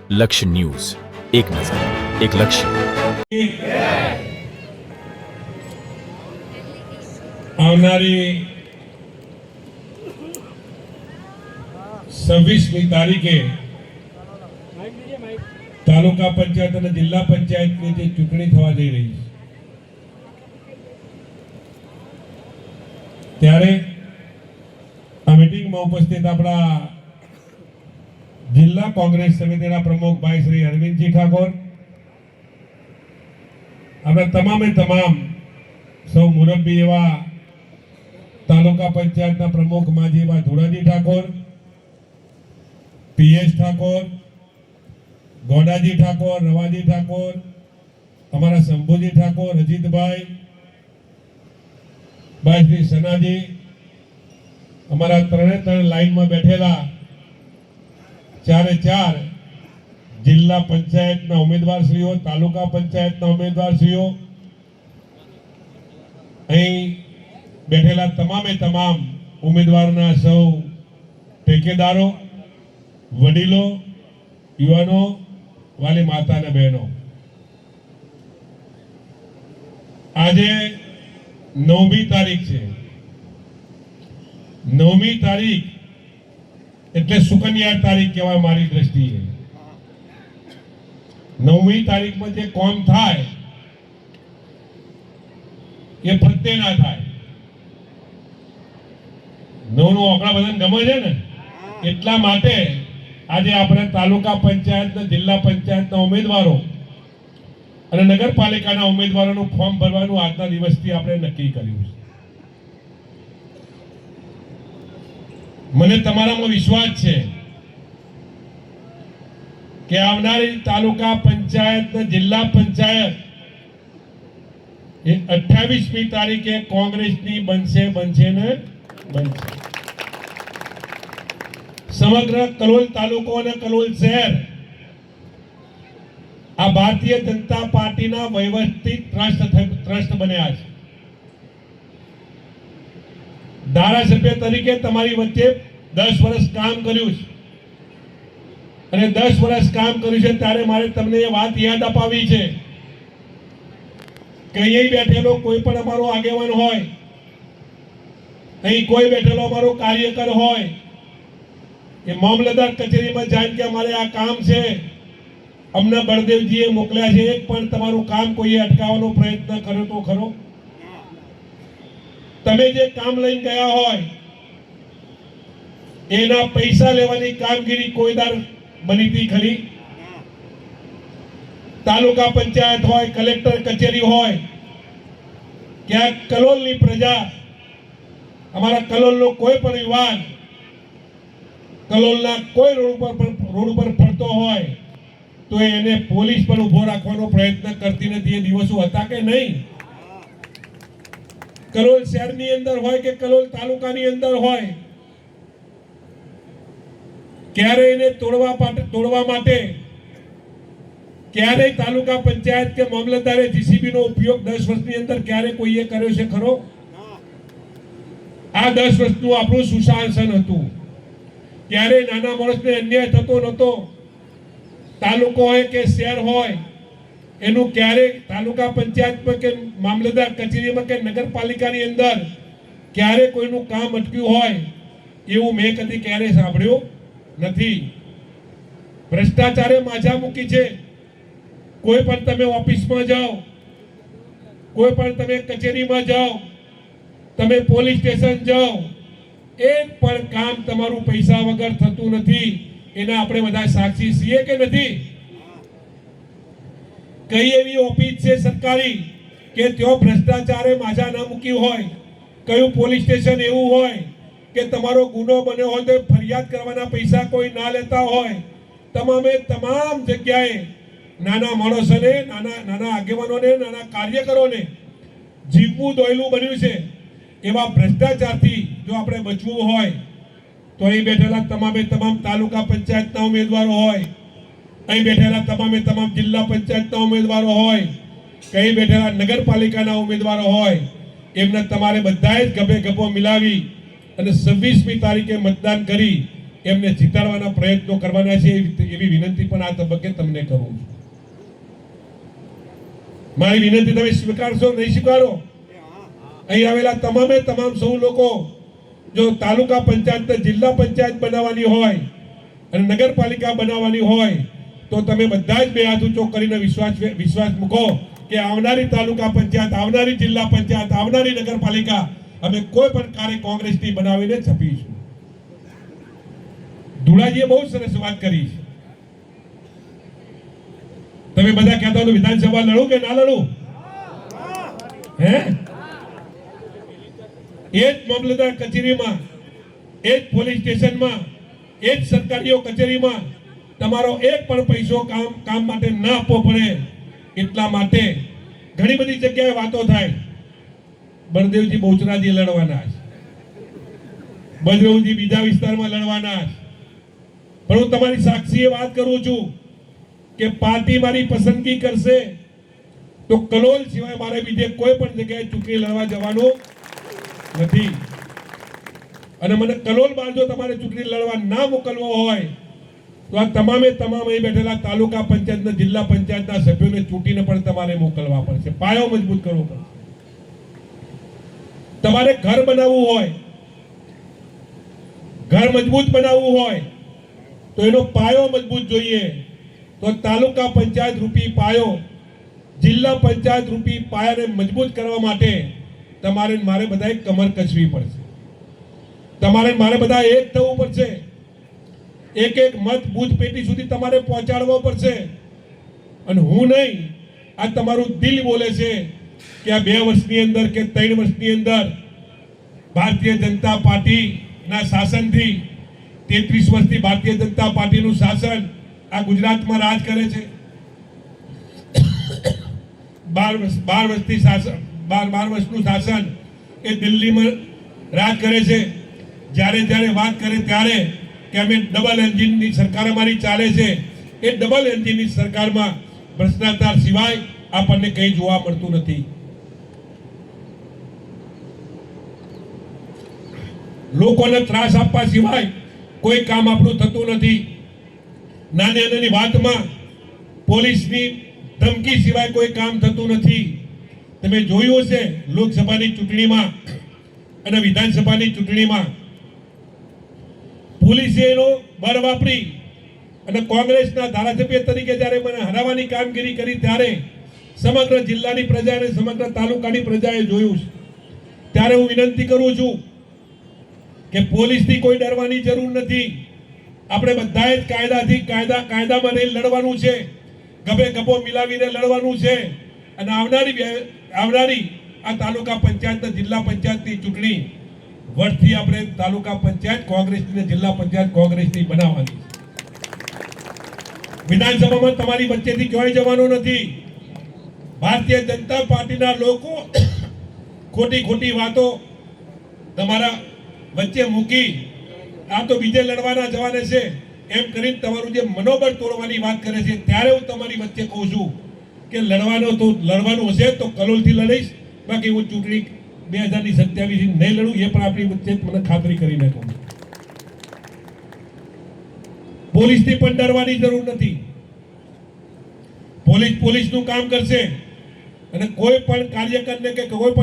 લક્ષ્ય ન્યૂઝ, એક નજર, એક લક્ષ્ય. આવનારી 26મી તારીખે તાલુકા પંચાયત અને જિલ્લા પંચાયતની જે ચૂંટણી થવા જઈ રહી છે, ત્યારે આ મીટિંગમાં ઉપસ્થિત આપણા જિલ્લા કોંગ્રેસ સમિતિના પ્રમુખ ભાઈ શ્રી અરવિંદજી ઠાકોર, આપણે તમામે તમામ સૌ મુરબ્બી એવા તાલુકા પંચાયતના પ્રમુખ માજી એવા ધોળાજી ઠાકોર, પીએસ ઠાકોર, ગોડાજી ઠાકોર, રવાજી ઠાકોર, અમારા શંભુજી ઠાકોર, અજીતભાઈ, ભાઈ શ્રી સનાજી, અમારા ત્રણ લાઈનમાં બેઠેલા ચારે ચાર જિલ્લા પંચાયતના ઉમેદવારશ્રીઓ, તાલુકા પંચાયતના ઉમેદવારશ્રીઓ, અહીં બેઠેલા તમામે તમામ ઉમેદવારોના સૌ ટેકેદારો, વડીલો, યુવાનો, વાલી માતા અને બહેનો, આજે 9મી તારીખ છે. 9મી તારીખ એટલે સુકન્યા તારીખ કહેવાય મારી દ્રષ્ટિએ. 9મી તારીખમાં જે કોમ થાય એ ફરતે ના થાય. 9નો આંકડા બધાને ગમે છે ને, એટલા માટે આજે આપણે તાલુકા પંચાયત, જિલ્લા પંચાયતના ઉમેદવારો અને નગરપાલિકાના ઉમેદવારોનું ફોર્મ ભરવાનું આજના દિવસથી આપણે નક્કી કર્યું છે. મને તમારામાં વિશ્વાસ છે કે આવનારી તાલુકા પંચાયત, જિલ્લા પંચાયત એ 28મી તારીખે કોંગ્રેસની બનશે ને બનશે. સમગ્ર કલોલ તાલુકો અને કલોલ શહેર આ ભારતીય જનતા પાર્ટીના વહીવટી ટ્રસ્ટ બન્યા છે. ધારાસભ્ય તરીકે તમારી વચ્ચે 10 વર્ષ કામ કર્યું છે અને 10 વર્ષ કામ કર્યું છે ત્યારે મારે તમને એ વાત યાદ અપાવી છે કે અહીં બેઠેલો કોઈ પણ અમારો આગેવાન હોય, અહીં કોઈ બેઠેલો અમારો કાર્યકર હોય, એ મામલતદાર કચેરીમાં જાય કે અમારે આ કામ છે, અમને બળદેવજીએ મોકલ્યા છે, એક પણ તમારું કામ કોઈએ અટકાવવાનો પ્રયત્ન કર્યો તો ખરો? તમે જે કામ લઈને ગયા હોય એના પૈસા લેવાની કામગીરી કોઈદાર બની હતી ખરી? તાલુકા પંચાયત હોય, કલેક્ટર કચેરી હોય, ક્યાંક કલોલની પ્રજા, અમારા કલોલનો કોઈ પણ વિવાદ કલોલના કોઈ રોડ ઉપર ફરતો હોય તો એને પોલીસ પર ઉભો રાખવાનો પ્રયત્ન કરતી નથી. એ દિવસો હતા કે નહીં? કલોલ શહેરની અંદર હોય કે કલોલ તાલુકાની અંદર હોય, ક્યારે એને તોડવા માટે ક્યારે તાલુકા પંચાયત કે મામલતદારે જીસીબી નો ઉપયોગ 10 વર્ષની અંદર ક્યારે કોઈએ કર્યો છે ખરો? આ 10 વર્ષનું આપણું સુશાસન હતું. ક્યારે નાના માણસને અન્યાય થતો નહોતો. તાલુકો હોય કે શહેર હોય, એનું ક્યારે તાલુકા પંચાયતમાં કે મામલતદાર કચેરીમાં કે નગરપાલિકાની અંદર ક્યારે કોઈનું કામ અટક્યું હોય એવું મેં કદી ક્યારે સાંભળ્યું નથી. ભ્રષ્ટાચારે માજા મૂકી છે. કોઈ પણ તમે ઓફિસમાં જાઓ, કોઈ પણ તમે કચેરીમાં જાઓ, તમે પોલીસ સ્ટેશન જાઓ, એક પણ કામ તમારું પૈસા વગર થતું નથી. એના આપણે બધા સાક્ષી છીએ કે નથી? કઈ એવી ઓફિસ છે સરકારી કે ત્યાં ભ્રષ્ટાચારે માજા ના મૂકી હોય? કયું પોલીસ સ્ટેશન એવું હોય કે તમારો ગુનો બન્યો હોય તો ફરિયાદ કરવાના પૈસા કોઈ ના લેતા હોય? તમામે તમામ જગ્યાએ નાના માણસોને, નાના આગેવાનોને, નાના કાર્યકરોને જીવવું દોયલું બન્યું છે. એવા ભ્રષ્ટાચારથી જો આપણે બચવું હોય તો અહીં બેઠેલા તમામે તમામ તાલુકા પંચાયતના ઉમેદવારો હોય, અહીં બેઠેલા તમામે તમામ જિલ્લા પંચાયતના ઉમેદવારો હોય, કઈ બેઠેલા નગરપાલિકાના ઉમેદવારો હોય, એમને તમારે બધાએ જ ગભે ગભો મિલાવી અને 26મી તારીખે મતદાન કરી એમને જીતાડવાના પ્રયત્નો કરવાના છે એવી વિનંતી પણ આ તબક્કે તમને કરું છું. મારી વિનંતી તમે સ્વીકારશો નહીં સ્વીકારો? અહીં આવેલા તમામે તમામ સૌ લોકો જો તાલુકા પંચાયત જિલ્લા પંચાયત બનાવવાની હોય અને નગરપાલિકા બનાવવાની હોય તો તમે બધા જ બે હાથ ઊંચો કરીને વિશ્વાસ મૂકો કે આવનારી તાલુકા પંચાયત, આવનારી જિલ્લા પંચાયત, આવનારી નગરપાલિકા અમે કોઈ પણ કાર્ય કોંગ્રેસની બનાવીને છપીશું. ધુળાજીએ બહુ સરસ વાત કરી છે. તમે બધા કહેતા હો વિધાનસભા લડું કે ના લડું? હે? એ જ મામલતદાર કચેરીમાં, એ જ પોલીસ સ્ટેશનમાં, એ જ સરકારીઓ કચેરીમાં તમારો એક પણ પૈસો કામ માટે ના આપવો પડે એટલા માટે ઘણી બધી જગ્યાએ વાતો થાય. બળદેવજી બહુચરાજી લડવાના છે, બજરંગજી બીજા વિસ્તારમાં લડવાના છે. પણ હું તમારી સાક્ષીએ વાત કરું છું કે પાર્ટી મારી પસંદગી કરશે તો કલોલ સિવાય મારે બીજે કોઈ પણ જગ્યાએ ચૂંટણી લડવા જવાનું નથી. અને મને કલોલ બાર જો તમારે ચૂંટણી લડવા ના મોકલવો હોય તો આ તમામે તમામ અહીં બેઠેલા તાલુકા પંચાયતના જિલ્લા પંચાયતના સભ્યોને ચૂંટીને પણ તમારે મોકલવા પડશે. પાયો મજબૂત કરવો પડશે. તમારે ઘર બનાવવું હોય, ઘર મજબૂત બનાવવું હોય તો એનો પાયો મજબૂત જોઈએ. તો તાલુકા પંચાયત રૂપી પાયો, જિલ્લા પંચાયત રૂપી પાયાને મજબૂત કરવા માટે તમારે મારે બધાએ કમર કસવી પડશે. તમારે મારે બધા એક થવું પડશે. એક એક મત બૂથ પેટી સુધી તમારે પહોંચાડવો પડશે. અને હું નહીં, આ તમારું દિલ બોલે છે કે આ 2 વર્ષની અંદર કે 3 વર્ષની અંદર ભારતીય જનતા પાર્ટીના શાસનથી 33 વર્ષથી ભારતીય જનતા પાર્ટીનું શાસન આ ગુજરાતમાં રાજ કરે છે. 12 વર્ષથી શાસન, 12 વર્ષનું શાસન એ દિલ્હીમાં રાજ કરે છે. જ્યારે વાત કરે ત્યારે કે અમે ડબલ એન્જિનની સરકાર અમારી ચાલે છે, એ ડબલ એન્જિનની સરકારમાં ભ્રષ્ટાચાર સિવાય આપણને કંઈ જોવા મળતું નથી. લોકોને ત્રાસ આપવા સિવાય કોઈ કામ આપણું થતું નથી. નાની વાતમાં પોલીસની ધમકી સિવાય કોઈ કામ થતું નથી. તમે જોયું હશે લોકસભાની ચૂંટણીમાં અને વિધાનસભાની ચૂંટણીમાં પોલીસે એનો બળ વાપરી અને કોંગ્રેસના ધારાસભ્ય તરીકે જ્યારે મને હરાવવાની કામગીરી કરી ત્યારે સમગ્ર જિલ્લાની પ્રજા અને સમગ્ર તાલુકાની પ્રજાએ જોયું છે. ત્યારે હું વિનંતી કરું છું કે પોલીસથી કોઈ ડરવાની જરૂર નથી. આપણે બધાએ જ કાયદામાં રહીને લડવાનું છે, ગભે ગભો મિલાવીને લડવાનું છે. અને આવનારી આ તાલુકા પંચાયત, જિલ્લા પંચાયતની ચૂંટણી વર્ષથી આપણે તાલુકા પંચાયત કોંગ્રેસની, જિલ્લા પંચાયત કોંગ્રેસની બનાવવાની. વિધાનસભામાં તમારી વચ્ચેથી ક્યાંય જવાનું નથી. ભારતીય જનતા પાર્ટીના લોકો ખોટી વાતો તમારા વચ્ચે મૂકી આ તો બીજે લડવાના જવાને છે એમ કરીને તમારું જે મનોબળ તોડવાની વાત કરે છે, ત્યારે હું તમારી વચ્ચે કહું છું કે લડવાનું હશે તો કલોલથી લડીશ. બાકી હું ચૂંટણી 2027 નહીં લડું, એ પણ આપણી વચ્ચે મને ખાતરી કરીને કહું. પોલીસથી પણ ડરવાની જરૂર નથી. પોલીસનું કામ કરશે અને કોઈ પણ કાર્યકરને કે કોઈ